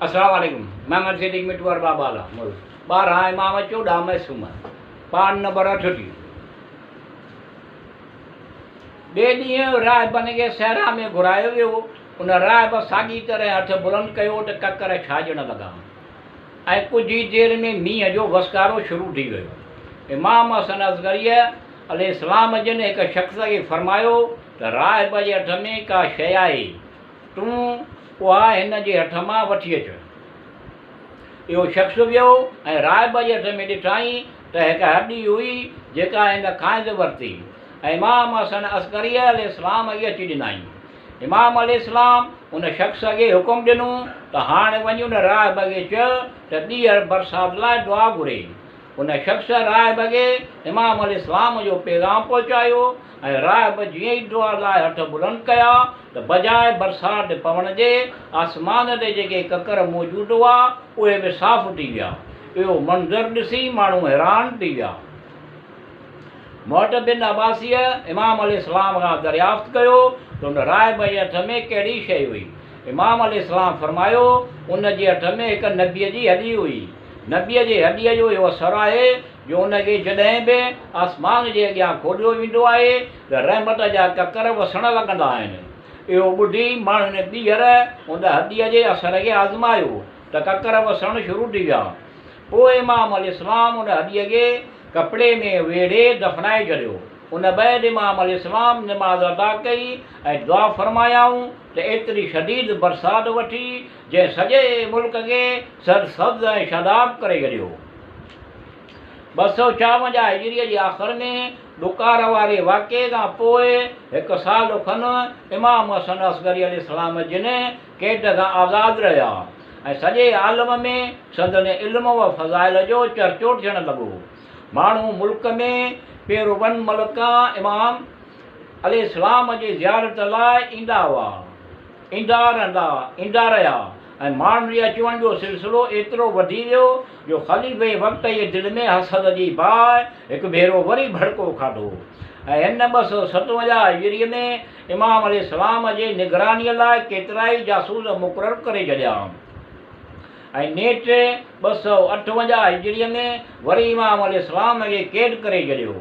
अस्सलाम वालेकुम। मैं मर्सिडीज मिट्टू और बाबा ला मोल 12 इमाम 14 में सुम पान नंबर 68 बे ॾींहुं राय बन खे सहरा में घुरायो वियो। उन राय ब साॻी तरह हथ बुलंद कयो त ककर छाजण लॻा ऐं कुझु ई देरि में मींहं जो वसकारो शुरू थी वियो। इमाम हसन असगरी अलैहिस्सलाम जिन हिकु शख़्स खे फरमायो त राय ब जे हथ में का शइ आहे, तूं उहा हिन जे हथ मां वठी अच। इहो शख़्स वियो ऐं राय ब जे हथ में ॾिठाई त हिकु हॾी हुई जेका हिन खाइद वरिती ऐं इमाम हसन असगरी अलैहिस्सलाम खे अची ॾिनाई। इमाम अलैहिस्सलाम उन शख़्स खे हुकुम ॾिनो त हाणे वञी उन राय ब खे चयो त ॿीहर बरसाति लाइ दुआ घुरे। उन शख़्स राय ब खे इमाम अलैहिस्सलाम जो पैगाम पहुचायो ऐं राय ब जीअं ई दुआ लाइ हथ बुलंद कया त बजाए बरसाति पवण जे आसमान ते जेके ककर मौजूदु हुआ उहे बि साफ़ थी विया। इहो मंज़र ॾिसी माण्हू हैरान थी विया। मोहट बिन अब्बासीअ इमाम अलैहिस्सलाम खां दरियाफ़्त कयो त उन राय ब जे हथ में कहिड़ी शइ हुई। इमाम अलैहिस्सलाम फरमायो उन जे हथ में हिकु नबीअ जी हॾी हुई। नबीअ जे हॾीअ जो इहो असरु आहे जो उनखे जॾहिं बि आसमान जे अॻियां खोलियो वेंदो आहे त रहमत जा ककर वसण लॻंदा आहिनि। इहो ॿुधी माण्हुनि ॿीहर उन हॾीअ जे असर खे आज़मायो त ककर वसणु शुरू थी विया। पोइ इमाम अलैहिस्सलाम उन हॾीअ खे कपिड़े में वेढ़े दफ़नाए छॾियो। उन बैदि इमाम अलैहिस्सलाम निमाज़ अदा कई ऐं दुआ फरमायाऊं त एतिरी शदीद बरसाति वठी जंहिं सॼे मुल्क खे सरसब्ज़ ऐं शादाब करे छॾियो। 254 हिजरीअ जे आख़िर में ॾुकार वारे वाक़िए खां पोइ हिकु साल खनि इमाम हसन असगरी अलैहिस्सलाम जिन क़ैद खां आज़ादु रहिया ऐं सॼे आलम में संदन इल्म व फ़ज़ाइल जो चर्चो थियणु लॻो। माण्हू मुल्क में पेरोवन मलका इमाम अलैहिस्सलाम जी ज़ियारत लाइ ईंदा रहिया ऐं माण्हुनि जे अचवञ जो सिलसिलो एतिरो वधी वियो जो ख़लीफ़े वक़्त जे दिलि में हसद जी बाहि हिकु भेरो वरी भड़को खाधो ऐं हिन 257 हिजरीअ में इमाम अलैहिस्सलाम जे निगरानीअ लाइ केतिरा ई जासूस मुक़ररु करे छॾिया ऐं नेठ 258 हिजरीअ में वरी इमाम अलैहिस्सलाम खे क़ैद करे छॾियो।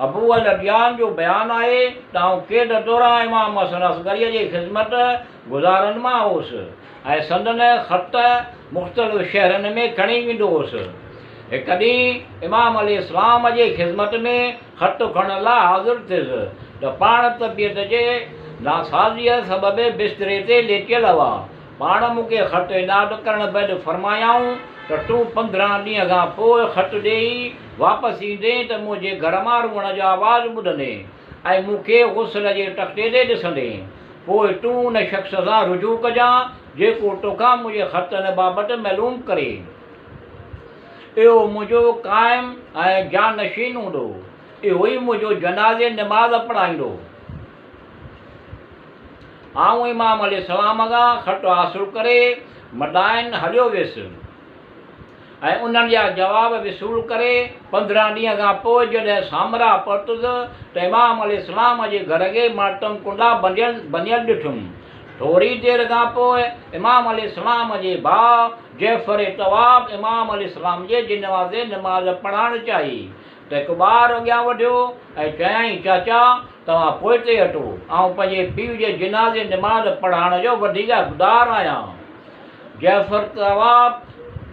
अबू अल अदियान जो बयानु आहे त आउं क़ैद दौरान इमाम हसन असगरीअ जी ख़िदमत गुज़ारनि मां हुउसि ऐं संदन ख़त मुख़्तलिफ़ शहरनि में खणी वेंदो हुउसि। हिकु ॾींहुं इमाम अलैहिस्सलाम जी ख़िदमत में ख़त खणण लाइ हाज़िर थियुसि त पाण तबियत जे नासाज़ीअ सबबि बिस्तरे ते लेटियल हुआ। पाण मूंखे ख़त इनाद करण बैदि फरमायाऊं त तूं 15 ॾींहं खां पोइ ख़त ॾेई वापसि ईंदे त मुंहिंजे घर मां रुअण जो आवाज़ु ॿुधंदे ऐं मूंखे गुस्ल जे तख़्ते ते ॾिसंदे। पोइ तूं उन शख़्स सां रुजू कजां जेको तोखां मुंहिंजे ख़तनि बाबति मालूम करे। इहो मुंहिंजो क़ाइम ऐं जानशीन हूंदो। इहो ई मुंहिंजो जनाज़े निमाज़ पढ़ाईंदो। आउं इमाम अलैहिस्सलाम खां ख़त हासिलु करे मदाइन हलियो वियुसि ऐं उन्हनि जा जवाब वसूल करे 15 ॾींहं खां पोइ जॾहिं सामरा पहुतुसि त इमाम अलैहिस्सलाम जे घर खे मातम कुंडा बनियल ॾिठुमि। थोरी देरि खां पोइ इमाम अलैहिस्सलाम जे भाउ जैफर तवाब इमाम अलैहिस्सलाम जे जनाज़े निमाज़ पढ़ाइणु चाही त हिकु ॿारु अॻियां वधियो ऐं चयाईं चाचा तव्हां पोइते हटो, आउं पंहिंजे पीउ जे जनाज़े निमाज़ पढ़ाइण जो वधीक हक़दारु आहियां। जैफर तवाब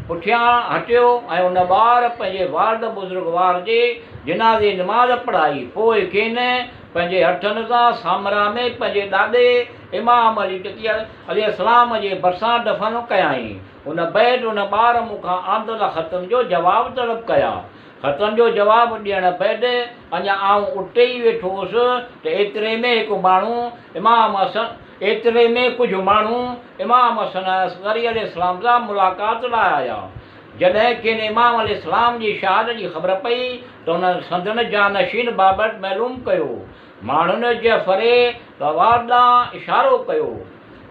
पुठियां हटियो ऐं उन ॿार पंहिंजे वालिद बुज़ुर्गवार जे जनाज़े निमाज़ पढ़ाई। पोइ खेनि पंहिंजे हथनि सां सामरा में पंहिंजे ॾाॾे इमाम अली टकी अलैहिस्सलाम जे भरिसां दफ़न कयाईं। उन बैदि उन ॿार मूंखां आंदल ख़तनि जो जवाबु तलब कया। ख़तनि जो जवाबु ॾियण बैदि अञा आउं उते ई वेठो हुउसि त एतिरे में कुझु माण्हू इमाम हसन असगरी अलैहिस्सलाम सां मुलाक़ात लाइ आया। जॾहिं खेनि इमाम अलैहिस्सलाम जी शहादत जी ख़बर पई त उन संदन जानशीन बाबति मालूम कयो। माण्हुनि जैफर तवाब ॾांहुं इशारो कयो।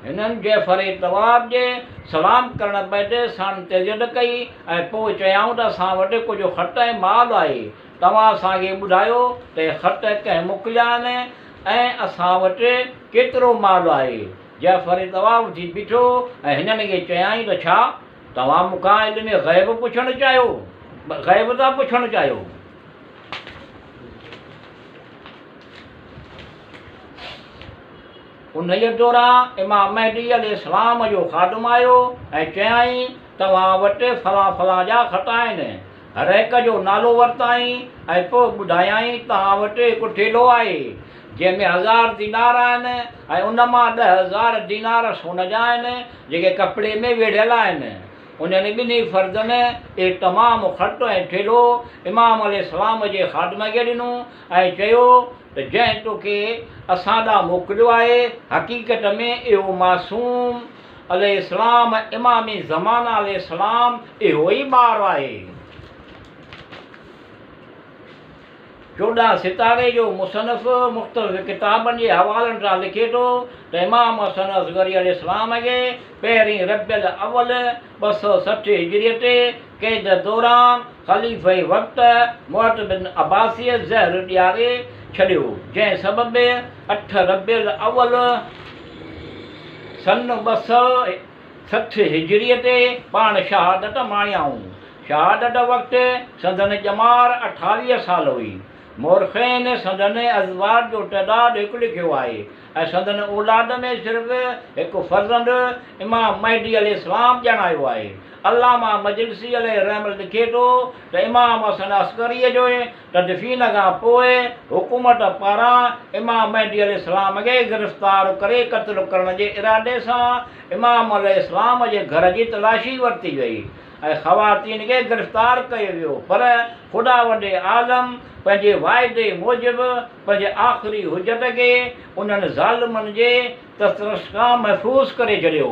हिननि जैफर तवाब जे सलाम करण बैदि साण तज़द कई ऐं पोइ चयाऊं त असां वटि कुझु ख़त ऐं माल आहे, तव्हां असांखे ॿुधायो त ख़त कंहिं मोकिलिया आहिनि ऐं असां वटि केतिरो माल आहे। जाफ़र तवाफ़ थी बीठो ऐं हिननि खे चयाईं त छा तव्हां मूंखां इल्म ग़ैब पुछणु चाहियो, ग़ैब था पुछणु चाहियो। उन दौरान इमाम महदी अलैहिस्सलाम जो ख़ादिम आयो ऐं चयाईं तव्हां वटि फलां फलां जा ख़त आहिनि, हर हिक जो नालो वरिताईं ऐं पोइ ॿुधायईं तव्हां वटि हिकु ठेलो आहे जंहिंमें 1000 दीनार आहिनि ऐं उन मां 10,000 दीनार सोन जा आहिनि जेके कपिड़े में वेढ़ियल आहिनि। उन्हनि ॿिन्ही फर्ज़नि इहे तमामु ख़त ऐं ठेलो इमाम अलैहिस्सलाम जे ख़ादिम खे ॾिनो ऐं चयो त जंहिं तोखे असां ॾांहुं मोकिलियो आहे हक़ीक़त में इहो मासूम अलैहिस्सलाम इमामी ज़माना अलैहिस्सलाम इहो ई ॿारु आहे। 14 सितारे जो मुसनफ़ मुख़्तलिफ़ किताबनि जे हवालनि सां लिखे थो त इमाम हसन असगरी अलैहिस्सलाम खे पहिरीं रबियुल अव्वल 260 हिजरीअ ते क़ैद दौरान ख़लीफ़े वक़्तु मुअत्त बिन अब्बासीअ ज़हर ॾियारे छॾियो, जंहिं सबबि 8 रबियुल अव्वल सन 260 हिजरीअ ते पाण शहादत माणियाऊं। शहादत वक़्तु संदन ॼमार 28 साल हुई। मोरख़ैन संदन अज़वाज जो तइदादु हिकु लिखियो आहे ऐं संदन औलाद में सिर्फ़ु हिकु फ़र्ज़ंद इमाम महदी अलैहिस्सलाम ॼाणायो आहे। अल्लामा मजलिसी अलैहिर्रहमत लिखे थो त इमाम हसन अस्करीअ जो तदफ़ीन खां पोइ हुकूमत पारां इमाम महदी अलैहिस्सलाम खे गिरफ़्तार करे क़त्ल करण जे इरादे सां इमाम अलैहिस्सलाम जे घर जी तलाशी वरिती वई ऐं ख़वातीन खे गिरफ़्तार कयो वियो, पर ख़ुदा वॾे आलम पंहिंजे वाइदे मूजिबि पंहिंजे आख़िरी हुजत खे उन्हनि ज़ालिमनि जे तसरस खां महफ़ूज़ करे छॾियो।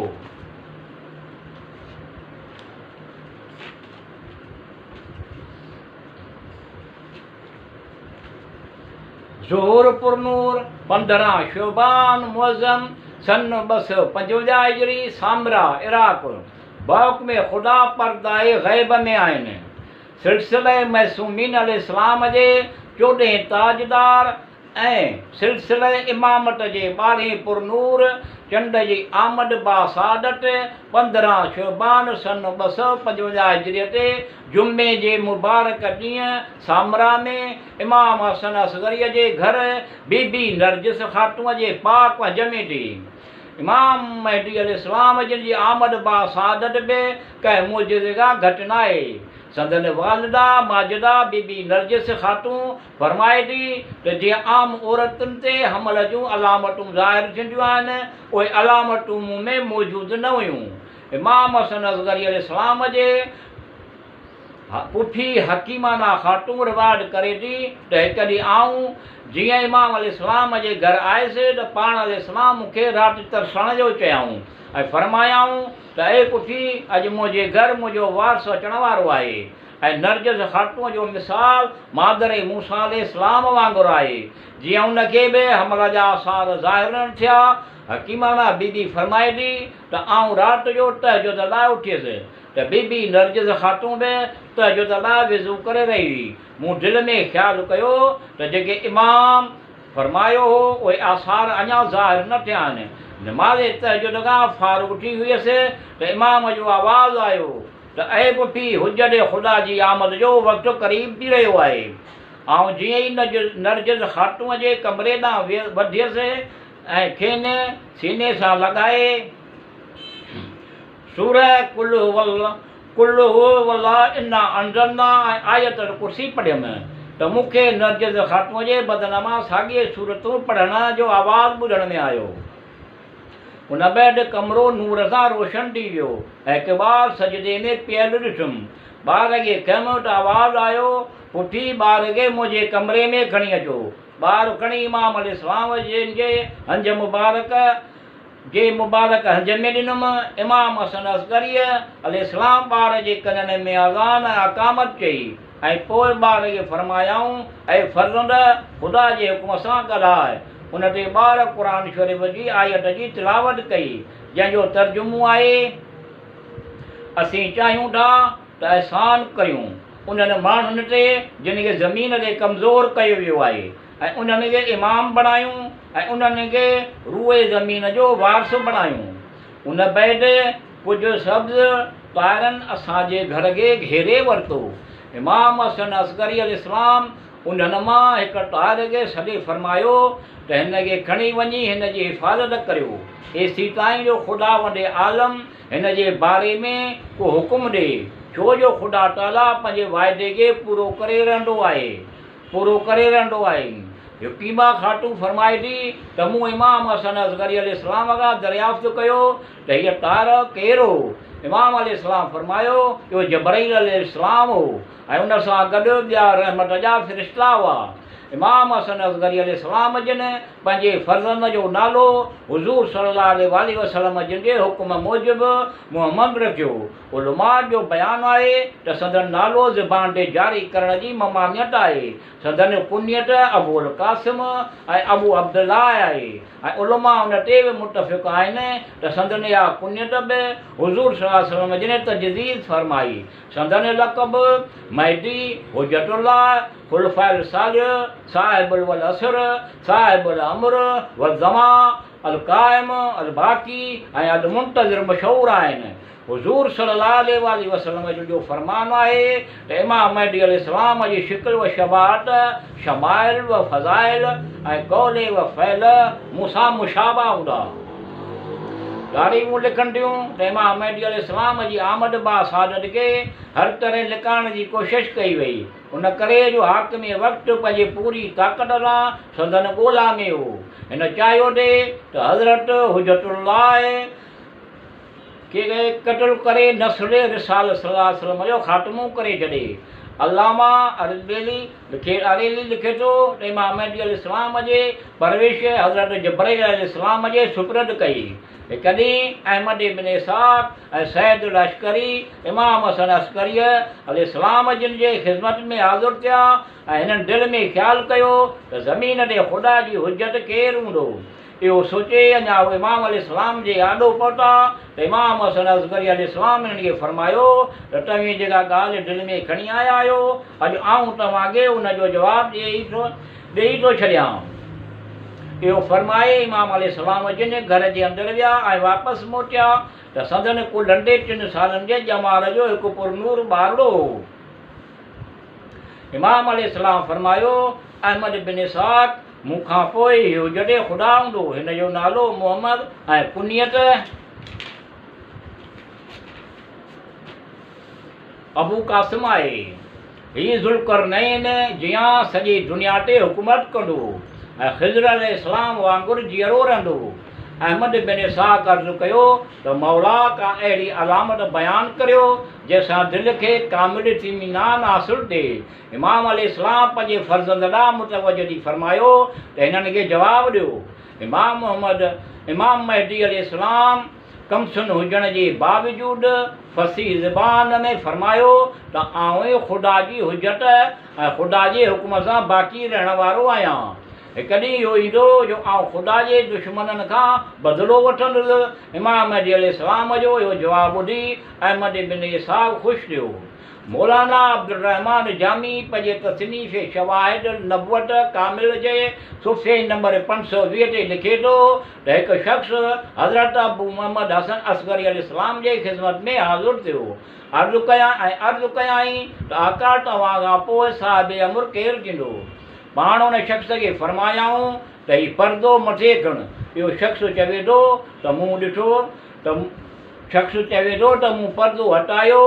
ज़ुहूर पुरनूर 15 शोबान मुअज़्ज़म सन 255 हिजरी सामरा इराक़ बाक़ में ख़ुदा पर्दाए ग़ैब में आहिनि। सिलसिले मसूमीन अलैहिस्सलाम जे 14 ताजदार ऐं सिलसिले इमामत जे 12 पुरनूर चंड जी आमद बासादत 15 शोबान सन 255 हिजरीअ ते जुमे जे मुबारक ॾींहुं सामरा में इमाम हसन असगरीअ जे घर बीबी नरजिस ख़ातून जे पाक हजमे ते इमाम महदी अलैहिस्सलाम जिन जी आमद बासादत बि कंहिं मुजिज़े खां घटि न आहे। संदन वालिदा माजिदा बीबी नरजिस ख़ातून फरमाए थी त जीअं आम औरतुनि ते हमल जूं अलामतूं ज़ाहिर थींदियूं आहिनि उहे अलामतूं मूं में मौजूदु न हुयूं। इमाम हसन असगरी अलैहिस्सलाम जे पुफी हकीमाना ख़ातून रिवाज करे थी त हिकु ॾींहुं आऊं जीअं इमाम अलैहिस्सलाम जे घर आयसि त पाण अलैहिस्सलाम मूंखे राति तरसण जो चयाऊं ऐं फरमायाऊं त ए पुफी अॼु मुंहिंजे घर मुंहिंजो वारस अचण वारो आहे ऐं नरजिस ख़ातून जो मिसाल मादर मूसा अलैहिस्सलाम वांगुरु आहे। जीअं उनखे बि हमल जा आसार ज़ाहिर न थिया हकीमाना बीबी फरमाए थी त आऊं राति जो तहजुद लाइ उथियसि त बीबी नरजिस ख़ातून बि तहजुद लाइ विज़ू करे रही हुई। मूं दिलि में ख़्यालु कयो त जेके इमाम फरमायो हो उहे आसार अञा ज़ाहिर न थिया आहिनि। नमाज़े तहजुद खां फारूक थी हुयसि त इमाम जो आवाज़ु आयो त ऐं पुफी हुजत ख़ुदा जी आमद जो वक़्तु क़रीब थी रहियो आहे। ऐं जीअं ई नरजिस ख़ातून जे कमरे ॾांहुं वधियसि ऐं खेनि सीने सां लॻाए सूरह कुल्लु वल्ला इन्ना अंज़लना ऐं आयतुल कुर्सी पढ़ियमि त मूंखे नरजिस ख़ातून जे बदन मां साॻिए सूरतूं पढ़ण जो आवाज़ु ॿुधण में आयो। उन बैदि कमिरो नूर सां रोशन थी वियो ऐं हिकु ॿारु सजदे में पियल ॾिठुमि। ॿार खे चयुमि त आवाज़ु आयो पुठी ॿार खे मुंहिंजे कमरे में खणी अचो। ॿारु खणी इमाम अलैहिस्सलाम जे हंज मुबारक हंज में ॾिनुमि। इमाम हसन असगरीअ अलैहिस्सलाम ॿार जे कननि में अज़ान ऐं अकामत चई ऐं पोइ ॿार खे फरमायाऊं ऐं फ़र्ज़ंद ख़ुदा जे हुकुम सां ॻाल्हाए। उन ते ॿार क़ुर शरीफ़ जी आयत जी तिलावत कई जंहिंजो तर्जुमो आहे असीं चाहियूं था त अहसान कयूं उन्हनि माण्हुनि ते जिन खे ज़मीन ते कमज़ोर कयो वियो आहे ऐं उन्हनि खे इमाम बणायूं ऐं उन्हनि खे रूए ज़मीन जो वारस बणायूं। उन बैदि कुझु सब्ज़ तारनि असांजे घर खे घेरे वरितो। इमाम हसन असगरी अलैहिस्सलाम उन्हनि मां हिकु तार खे सॾे फरमायो त हिन खे खणी वञी हिन जी हिफ़ाज़त करियो, एसी ताईं जो ख़ुदा वॾे आलम हिन जे बारे में को हुकुम ॾे, छो जो ख़ुदा ताला पंहिंजे वाइदे खे पूरो करे रहंदो आहे। हकीमा खाटू फरमाए थी त मूं इमाम हसन असगरी अलैहिस्सलाम खां दरियाफ़्त कयो त हीअ तार केरु हो। इमाम अलैहिस्सलाम फरमायो इहो जबरील अलैहिस्सलाम हो ऐं उन सां गॾु ॿिया रहमत जा फ़रिश्ता हुआ। इमाम हसन असगरी अलैहिस्सलाम जिन पंहिंजे फ़र्ज़ंद जो नालो हुज़ूर सल्लल्लाहु अलैहि वसल्लम जिन जे हुकुम मूजिबि मुहम्मद रखियो। उलमा जो बयानु आहे त संदन नालो ज़बान ते जारी करण जी ममानियत आहे। संदन कुनियत अबुल क़ासिम ऐं अबू अब्दुल्लाह आहे ऐं उलमा उन ते बि मुतफ़िक़ आहिनि त संदन इहा कुनियत बि हुज़ूर सल्लल्लाहु अलैहि वसल्लम जिन तजदीद फरमाई। संदन लक़ब महदी, हुज्जतुल्लाह, खुलफ़ाइल सालिह, साहिबुल वल असर, साहिबुल अम्र वल ज़मा, अल क़ाइम, अल बाक़ी ऐं अल मुंतज़िर मशहूरु आहिनि। हुज़ूर सल्लल्लाहु अलैहि वसल्लम जो फ़रमानु आहे त इमाम महदी अलैहिस्सलाम जी शिकिल व शबात, शमाइल व फ़ज़ाइल ऐं कौल व फ़ैल मूंसां मुशाबा हूंदा। तारीख़ूं लिखनि थियूं त इमाम महदी अलैहिस्सलाम जी आमद बासादत खे हर तरह लिकाइण जी कोशिशि कई वई। उन करे जो हाकिम वक़्तु पंहिंजी पूरी ताक़त सां संदन ॻोल्हा में हो। हिन चाहियो थे त हज़रत हुज्जतुल्लाह खे क़त्ल करे नस्ल रिसाल सल्लल्लाहु अलैहि वसल्लम जो ख़ात्मो करे छॾे। अल्लामा अरेली लिखे थो त इमाम महदी अलैहिस्सलाम जे परवेश हज़रत जबरील अलैहिस्सलाम जे सुपुर्द कई। कॾहिं अहमद इब्न इसहाक़ ऐं सैद लश्करी इमाम हसन अस्करी अलैहिस्सलाम जिन जे ख़िदमत में हाज़िर थिया ऐं हिननि दिलि में ख़्यालु कयो त ज़मीन ते ख़ुदा जी हुज्जत केरु हूंदो। इहो सोचे अञा उहे इमाम अलैहिस्सलाम जे आॾो पहुता त इमाम हसन असगरी अलैहिस्सलाम हिननि खे फरमायो त तव्हां जेका ॻाल्हि दिलि में खणी आया आहियो अॼु आऊं तव्हांखे उनजो जवाबु ॾेई थो छॾियां। इहो फरमाए इमाम अलैहिस्सलाम जिन घर जे अंदरि विया ऐं वापसि मोटिया त संदन कुल नंढे 3 सालनि जे ॼमाल जो हिकु पुरनूर ॿारड़ो हो। इमाम अलैहिस्सलाम फरमायो अहमद बिन इसहाक़ मूंखां पोइ इहो जॾहिं ख़ुदा हूंदो, हिन जो नालो मुहम्मद ऐं कुनियत अबू क़ासिम आहे। हीउ ज़ुल्क़रनैन जियां सॼी दुनिया ते हुकूमत कंदो ऐं ख़िज़र अलैहिस्सलाम वांगुरु जीअरो रहंदो। अहमद बिन इसहाक़ अर्ज़ु कयो त मौला का अहिड़ी अलामत बयानु करियो जंहिंसां दिलि खे कामिल इत्मीनान हासिलु थिए। इमाम अलैहिस्सलाम पंहिंजे फ़र्ज़ंद ॾांहुं मुतवजह ॾेई फरमायो त हिननि खे जवाबु ॾियो। इमाम महदी अलैहिस्सलाम कमसुन हुजण जे बावजूदु फ़सीह ज़बान में फरमायो त आउं ख़ुदा जी हुज्जत ऐं ख़ुदा जे हुकुम सां बाक़ी रहण वारो आहियां। हिकु ॾींहुं इहो ईंदो जो आउं ख़ुदा जे दुश्मननि खां बदिलो वठंदुसि। इमाम महदी अलैहिस्सलाम जो इहो जवाबु ॿुधी अहमद बिन इसहाक़ ख़ुशि थियो। मौलाना अब्दुल रहमान जामी पंहिंजे तसनीफ़ शवाहिद नबुवत कामिल जे सुफ़े नंबर 520 ते लिखे थो त हिकु शख़्स हज़रत अबू मोहम्मद हसन असगरी अलैहिस्सलाम जे ख़िदमत में हाज़िर थियो। अर्ज़ु कयाईं त आका तव्हां खां पोइ साहिब अमुर केरु थींदो। पाण उन शख़्स खे फरमायाऊं त हीउ पर्दो मथे खण। इहो शख़्स चवे थो त मूं पर्दो हटायो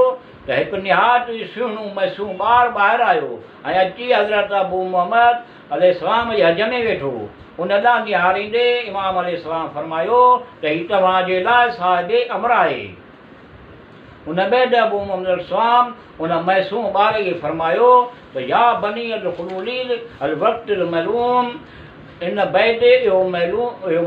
त हिकु निहायत सुहिणो मासूम ॿारु ॿाहिरि आयो ऐं अची हज़रत अबू मोहम्मद अलैहिस्सलाम जे हज में वेठो। उन ॾांहुं निहारींदे इमाम अलैहिस्सलाम फरमायो त हीउ तव्हांजे लाइ साहिब अमर आहे। उन बैदि अबू मोहम्मद अलैहिस्सलाम उन मासूम ॿार खे फरमायो त या बनी अल वक़्तुल मलूम। इन बैदि इहो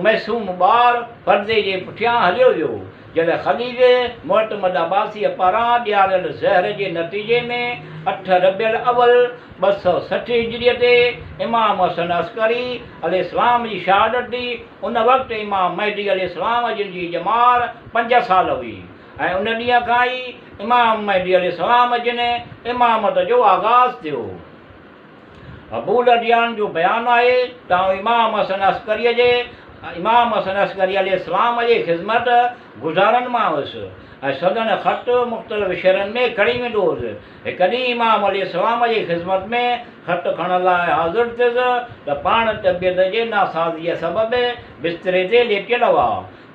मासूम ॿारु पर्दे जे पुठियां हलियो वियो। जॾहिं ख़लीफ़े मुअतमद अब्बासी पारां ॾियारियल ज़हर जे नतीजे में 8 रबियुल अव्वल 260 हिजरीअ ते इमाम हसन अस्करी अलैहिस्सलाम जी शहादत थी। उन वक़्तु इमाम महदी अलैहिस्सलाम जिन जी ॼमार 5 साल हुई ऐं उन ॾींहं खां ई इमाम महदी अलैहिस्सलाम जिन इमामत जो आगाज़ थियो। अबू लदियान जो बयानु आहे त इमाम हसन अस्करीअ जे इमाम हसन अस्करी अलैहिस्सलाम जी ख़िदमत गुज़ारनि मां हुयुसि ऐं संदन ख़त मुख़्तलिफ़ शहरनि में खणी वेंदो हुउसि। हिकु ॾींहुं इमाम अलैहिस्सलाम जी ख़िदमत में ख़त खणण लाइ हाज़िर थियुसि त पाण तबियत जे नासाज़ीअ सबबि बिस्तरे ते लेटियल हुआ।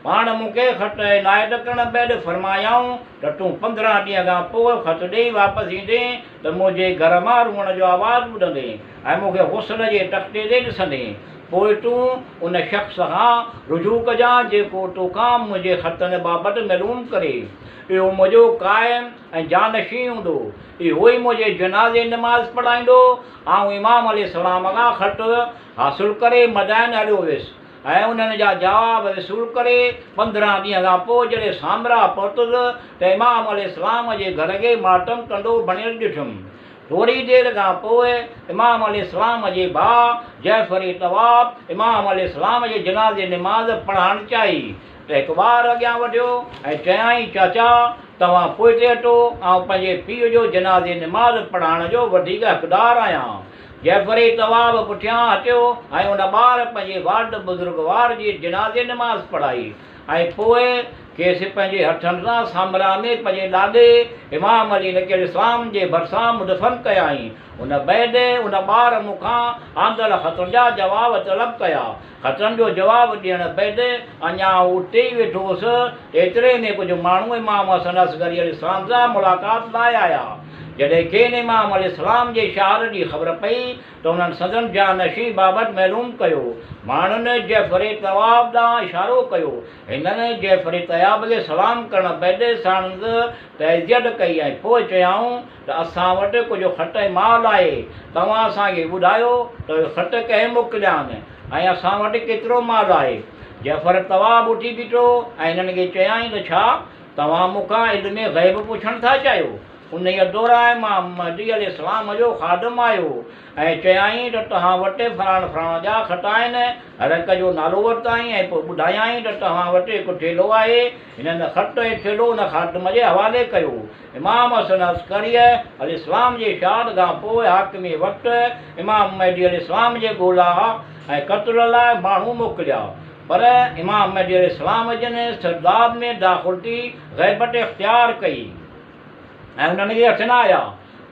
पाण मूंखे ख़त इनायत करण बैदि फरमायाऊं त तूं 15 ॾींहं खां पोइ ख़त ॾेई वापसि ईंदे त मुंहिंजे घर मां रुअण जो आवाज़ु ॿुधंदे ऐं मूंखे हुस्न जे तख़्ते ते ॾिसंदे। पोइ तूं उन शख़्स खां रुजू कजां जेको तोखां मुंहिंजे ख़तनि बाबति मालूम करे। इहो मुंहिंजो क़ाइम ऐं जानशी हूंदो। इहो ई मुंहिंजे जनाज़े नमाज़ पढ़ाईंदो। ऐं इमाम अलैहिस्सलाम खां ख़त हासिलु करे मदाइन हलियो वियुसि ऐं उन्हनि जा जवाब वसूल करे 15 ॾींहं खां पोइ जॾहिं सामरा पहुतुसि त इमाम अलैहिस्सलाम जे घर खे मातम कंदो बणियल ॾिठुमि। थोरी देरि खां पोइ इमाम अलैहिस्सलाम जे भाउ जैफर तवाब इमाम अलैहिस्सलाम जे जनाज़े निमाज़ पढ़ाइणु चाही त हिकु ॿार अॻियां वधियो ऐं चयाईं चाचा तव्हां पोइते हटो ऐं पंहिंजे पीउ जो जनाज़े निमाज़ पढ़ाइण जो वधीक हक़दारु आहियां। जैफर तवाब पुठियां हटियो ऐं उन ॿार पंहिंजे वालिद बुज़ुर्गवार जी जनाज़े निमाज़ पढ़ाई ऐं पोइ खेसि पंहिंजे हथनि सां सामरा में पंहिंजे ॾाॾे इमाम अली अलैहिस्सलाम जे भरिसां मुदफ़न कयाईं। उन बैदि उन ॿार मूंखां आंदड़ ख़तनि जा जवाब तलब कया। ख़तनि जो जवाबु ॾियण बैदि अञा उते ई वेठो हुउसि। एतिरे में कुझु माण्हू इमाम हसन असगरी अलैहिस्सलाम सां मुलाक़ात लाइ आया। जॾहिं खेनि इमाम अलैहिस्सलाम जे शहादत जी ख़बर पई त उन्हनि संदन जानशी बाबति मालूम कयो। माण्हुनि जैफर तवाब ॾांहुं इशारो कयो। हिननि जैफर तवाब खे सलाम करण बैदि साणंदि तइज़ियत कई ऐं पोइ चयाऊं त असां वटि कुझु ख़त माल आहे। तव्हां असांखे ॿुधायो त इहो ख़त कंहिं मोकिलिया ऐं असां वटि केतिरो माल आहे। जैफर तवाब उथी बीठो ऐं हिननि खे चयाईं त छा तव्हां मूंखां इल्म ग़ैब पुछणु था चाहियो। उन दौरान मां महदी अलैहिस्सलाम जो ख़ादिम आयो ऐं चयाईं त तव्हां वटि फलाण फलाण जा ख़त आहिनि। हर हिक जो नालो वरिताईं ऐं पोइ ॿुधायाईं त तव्हां वटि हिकु थेलो आहे। हिननि ख़त ऐं थेलो उन ख़ादिम जे हवाले कयो। इमाम हसन अस्करी अलैहिस्सलाम जे शहादत खां पोइ हाकिम वक़्तु इमाम महदी अलैहिस्सलाम जे ॻोल्हा ऐं क़त्ल लाइ माण्हू मोकिलिया पर इमाम महदी अलैहिस्सलाम जन सरदार में दाख़िल थी ग़ैबत इख़्तियार कई ऐं उन्हनि खे हथ न आया।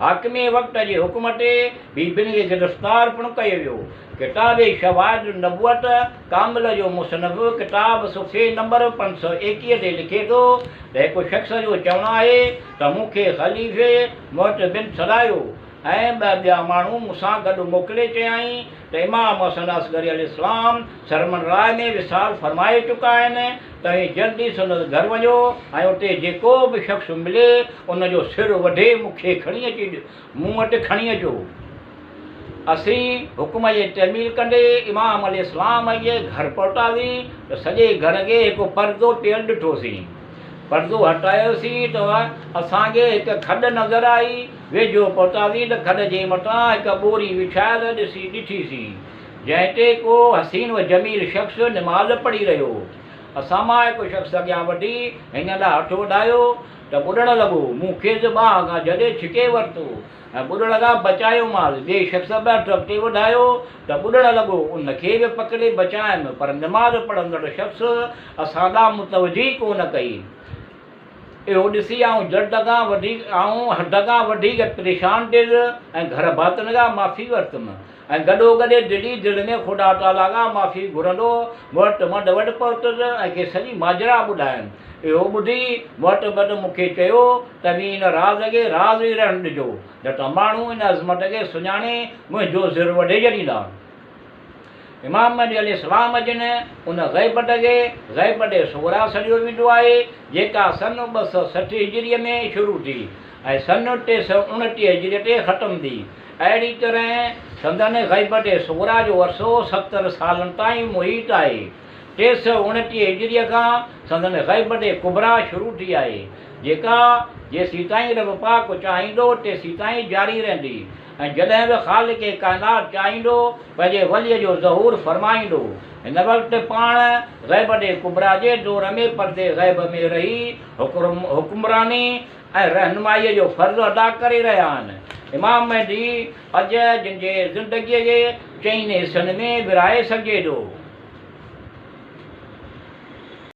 हाकिम वक़्त जे हुकुम ते बीबियुनि खे गिरफ़्तार पिणु कयो वियो। किताब शवाहिद नबूअत कामिल जो मुसनफ़ किताब सुफ़े नंबर 521 ते लिखे थो त हिकु शख़्स जो चवणु आहे त मूंखे ख़लीफ़े मुअत्तबिन सॾायो ऐं ॿिया माण्हू मूंसां गॾु मोकिले चयाईं त इमाम हसन असगरी अलैहिस्सलाम सरमन राय में विसाल फरमाए चुका आहिनि त जल्दी संदसि घर वञो ऐं उते जेको बि शख़्स मिले उनजो सिर वढे मूंखे खणी अची मूं वटि खणी अचो। असीं हुकुम जे तमील कंदे इमाम अलैहिस्सलाम जे घर पहुतासीं त सॼे घर खे हिकु पर्दो पियल ॾिठोसीं। पर्दो हटायोसीं त असांखे हिकु खॾ नज़र आई। वेझो पहुतासीं त खॾ जे मथां हिकु ॿोरी विछायल ॾिठीसीं जंहिं ते को हसीन व जमील शख़्स निमाज़ पढ़ी रहियो। असां मां हिकु शख़्स अॻियां वधी हिन लाइ हथु वधायो त ॿुॾणु लॻो। मूं खेसि ॿाह खां जॾहिं छिके वरितो ऐं ॿुॾण खां बचायोमांसि। ॿिए शख़्स बि हथु अॻिते वधायो त ॿुॾणु लॻो। उनखे बि पकिड़े बचायमि पर निमाज़ पढ़ंदड़ शख़्स असां ॾांहुं मुतवजी कोन कई। इहो ॾिसी आऊं हद खां वधीक परेशान थियुसि ऐं घर भातनि खां माफ़ी वरितुमि ऐं गॾोगॾु दिलि में ख़ुदा ताला खां माफ़ी घुरंदो मुअतमद वटि पहुतुसि ऐं के सॼी माजरा ॿुधायमि। इहो ॿुधी मुअतमद मूंखे चयो त बि इन राज़ खे राज़ ई रहणु ॾिजो न त माण्हू इन अज़मत खे सुञाणे मुंहिंजो सिर वढे छॾींदा। इमाम महदी अलैहिस्सलाम जन उन ग़ैबत खे ग़ैबत सुग़रा सॾियो वेंदो आहे जेका सन 260 हिजरीअ में शुरू थी ऐं सन 329 हिजरीअ ते ख़तमु थी। अहिड़ी तरह संदन ग़ैबत सुग़रा जो अरसो 70 सालनि ताईं मुहीत आहे। 329 हिजरीअ खां संदन ग़ैबत कुबरा शुरू थी आहे जेका जेसीं ताईं रब पाक चाहींदो तेसीं ताईं जारी रहंदी ऐं जॾहिं बि ख़ालिक़ काइनात चाहींदो पंहिंजे वलीअ जो ज़हूर फरमाईंदो। हिन वक़्तु पाण ग़ैबत कुबरा जे दौर में पर्दे ग़ैब में रही हुकुमरानी ऐं रहनुमाईअ जो फ़र्ज़ु अदा करे रहिया आहिनि। इमाम महदी अॼु जंहिंजे ज़िंदगीअ जे चइनि हिसनि में विराए सघे थो।